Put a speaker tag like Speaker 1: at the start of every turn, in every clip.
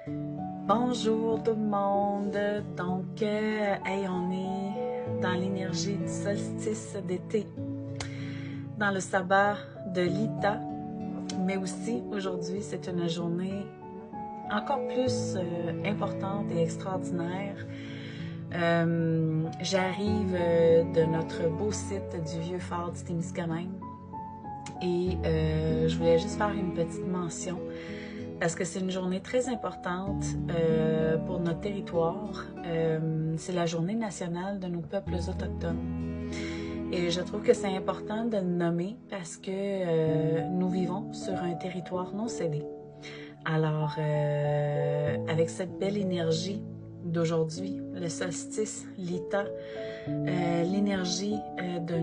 Speaker 1: Bonjour tout le monde. Donc, on est dans l'énergie du solstice d'été, dans le sabbat de l'Ita, mais aussi aujourd'hui, c'est une journée encore plus importante et extraordinaire. J'arrive de notre beau site du vieux fort du Témiscamingue et je voulais juste faire une petite mention parce que c'est une journée très importante pour notre territoire. C'est la journée nationale de nos peuples autochtones. Et je trouve que c'est important de le nommer parce que nous vivons sur un territoire non cédé. Alors, avec cette belle énergie d'aujourd'hui, le solstice, l'Ita, l'énergie de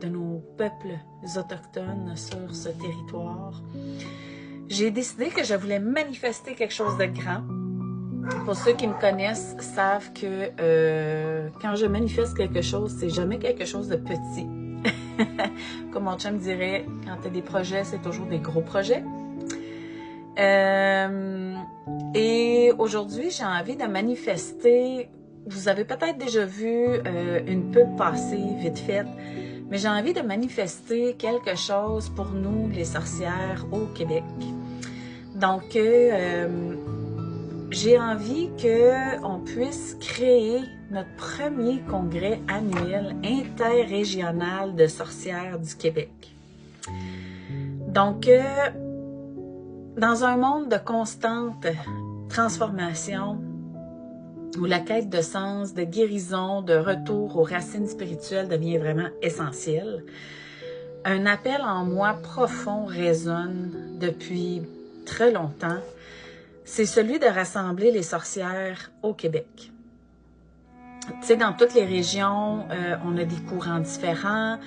Speaker 1: nos peuples autochtones sur ce territoire, j'ai décidé que je voulais manifester quelque chose de grand. Pour ceux qui me connaissent savent que quand je manifeste quelque chose, c'est jamais quelque chose de petit. Comme mon chum dirait, quand tu as des projets, c'est toujours des gros projets. Et aujourd'hui, j'ai envie de manifester. Vous avez peut-être déjà vu une pub passer vite fait, mais j'ai envie de manifester quelque chose pour nous, les sorcières, au Québec. Donc, j'ai envie qu'on puisse créer notre premier congrès annuel interrégional de sorcières du Québec. Donc, dans un monde de constante transformation, où la quête de sens, de guérison, de retour aux racines spirituelles devient vraiment essentielle, un appel en moi profond résonne depuis très longtemps. C'est celui de rassembler les sorcières au Québec. Tu sais, dans toutes les régions, on a des courants différents,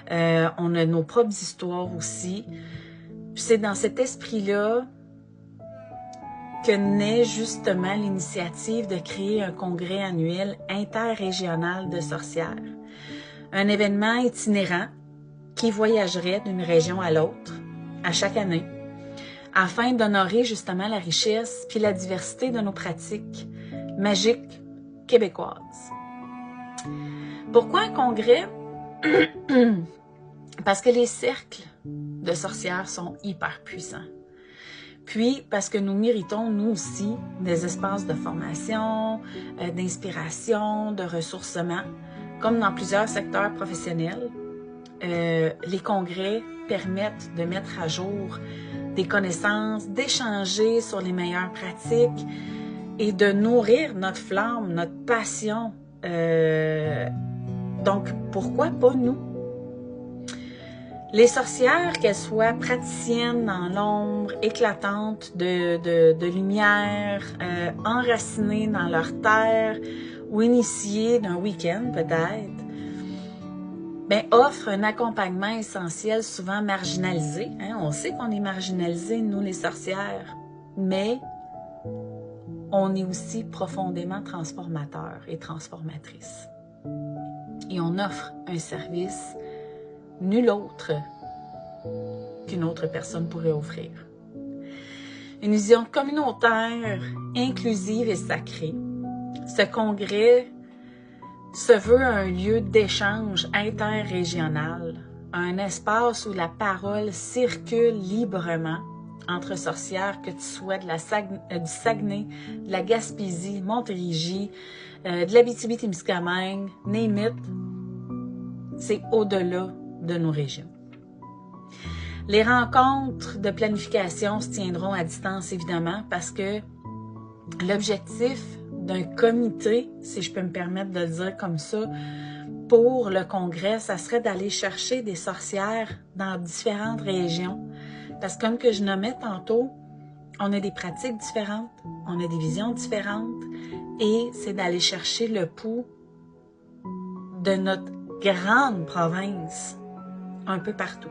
Speaker 1: on a nos propres histoires aussi. Puis c'est dans cet esprit-là que naît justement l'initiative de créer un congrès annuel interrégional de sorcières. Un événement itinérant qui voyagerait d'une région à l'autre à chaque année, afin d'honorer justement la richesse puis la diversité de nos pratiques magiques québécoises. Pourquoi un congrès? Parce que les cercles de sorcières sont hyper puissants. Puis, parce que nous méritons, nous aussi, des espaces de formation, d'inspiration, de ressourcement, comme dans plusieurs secteurs professionnels. Les congrès permettent de mettre à jour des connaissances, d'échanger sur les meilleures pratiques et de nourrir notre flamme, notre passion. Donc, pourquoi pas nous? Les sorcières, qu'elles soient praticiennes dans l'ombre, éclatantes de lumière, enracinées dans leur terre ou initiées d'un week-end peut-être, ben, offrent un accompagnement essentiel souvent marginalisé. Hein? On sait qu'on est marginalisés, nous les sorcières, mais on est aussi profondément transformateurs et transformatrices. Et on offre un service nul autre qu'une autre personne pourrait offrir. Une vision communautaire, inclusive et sacrée. Ce congrès se veut un lieu d'échange interrégional, un espace où la parole circule librement entre sorcières, que tu sois du Saguenay, de la Gaspésie, Montérégie, de l'Abitibi-Témiscamingue, name it, c'est au-delà de nos régions. Les rencontres de planification se tiendront à distance, évidemment, parce que l'objectif d'un comité, si je peux me permettre de le dire comme ça, pour le congrès, ça serait d'aller chercher des sorcières dans différentes régions. Parce que comme que je nommais tantôt, on a des pratiques différentes, on a des visions différentes, et c'est d'aller chercher le pouls de notre grande province un peu partout.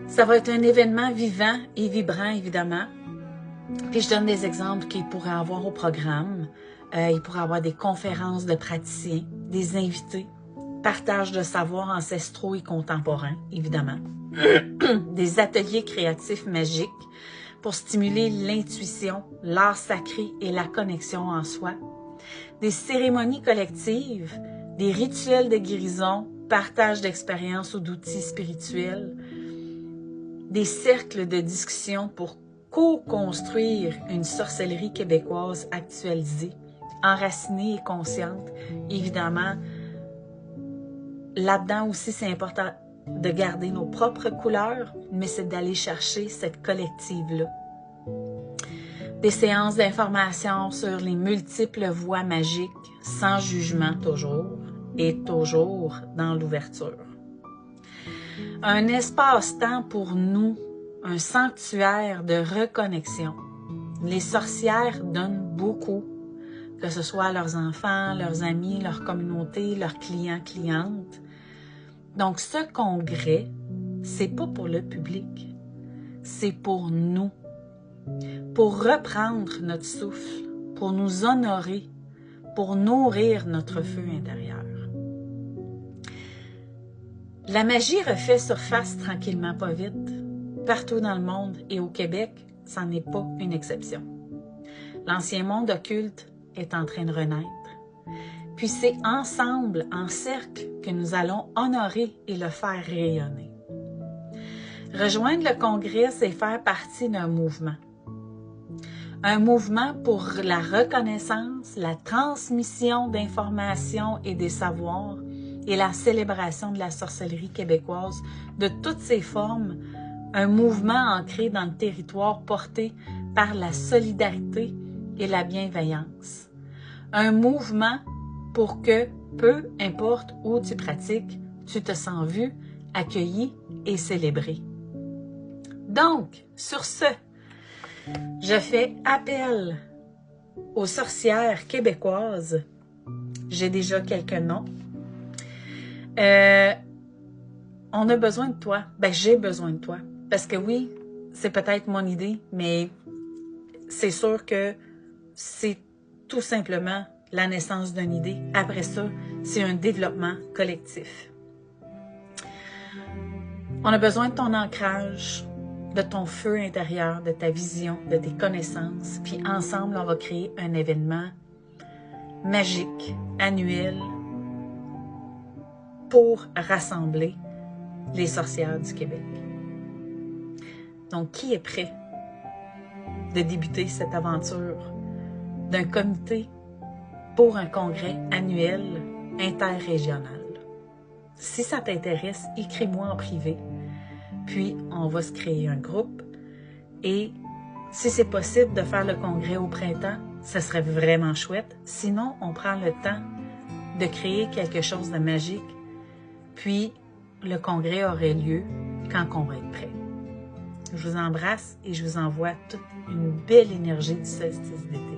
Speaker 1: Ça va être un événement vivant et vibrant, évidemment. Puis je donne des exemples qu'il pourrait avoir au programme. Il pourrait avoir des conférences de praticiens, des invités, partage de savoirs ancestraux et contemporains, évidemment, des ateliers créatifs magiques pour stimuler l'intuition, l'art sacré et la connexion en soi. Des cérémonies collectives, des rituels de guérison, partage d'expériences ou d'outils spirituels, des cercles de discussion pour co-construire une sorcellerie québécoise actualisée, enracinée et consciente. Évidemment, là-dedans aussi, c'est important de garder nos propres couleurs, mais c'est d'aller chercher cette collective-là. Des séances d'information sur les multiples voies magiques, sans jugement toujours, et toujours dans l'ouverture. Un espace-temps pour nous, un sanctuaire de reconnexion. Les sorcières donnent beaucoup, que ce soit à leurs enfants, leurs amis, leur communauté, leurs clients, clientes. Donc, ce congrès, c'est pas pour le public, c'est pour nous, pour reprendre notre souffle, pour nous honorer, pour nourrir notre feu intérieur. La magie refait surface tranquillement pas vite, partout dans le monde et au Québec, ça n'est pas une exception. L'ancien monde occulte est en train de renaître. Puis c'est ensemble, en cercle, que nous allons honorer et le faire rayonner. Rejoindre le congrès, c'est faire partie d'un mouvement. Un mouvement pour la reconnaissance, la transmission d'informations et des savoirs et la célébration de la sorcellerie québécoise de toutes ses formes, un mouvement ancré dans le territoire porté par la solidarité et la bienveillance. Un mouvement pour que, peu importe où tu pratiques, tu te sens vu, accueilli et célébré. Donc, sur ce, je fais appel aux sorcières québécoises. J'ai déjà quelques noms. On a besoin de toi. Ben, j'ai besoin de toi. Parce que oui, c'est peut-être mon idée, mais c'est sûr que c'est tout simplement la naissance d'une idée. Après ça, c'est un développement collectif. On a besoin de ton ancrage, de ton feu intérieur, de ta vision, de tes connaissances. Puis ensemble, on va créer un événement magique, annuel, pour rassembler les sorcières du Québec. Donc, qui est prêt de débuter cette aventure d'un comité pour un congrès annuel interrégional? Si ça t'intéresse, écris-moi en privé. Puis, on va se créer un groupe. Et si c'est possible de faire le congrès au printemps, ce serait vraiment chouette. Sinon, on prend le temps de créer quelque chose de magique. Puis, le congrès aurait lieu quand on va être prêt. Je vous embrasse et je vous envoie toute une belle énergie du solstice d'été.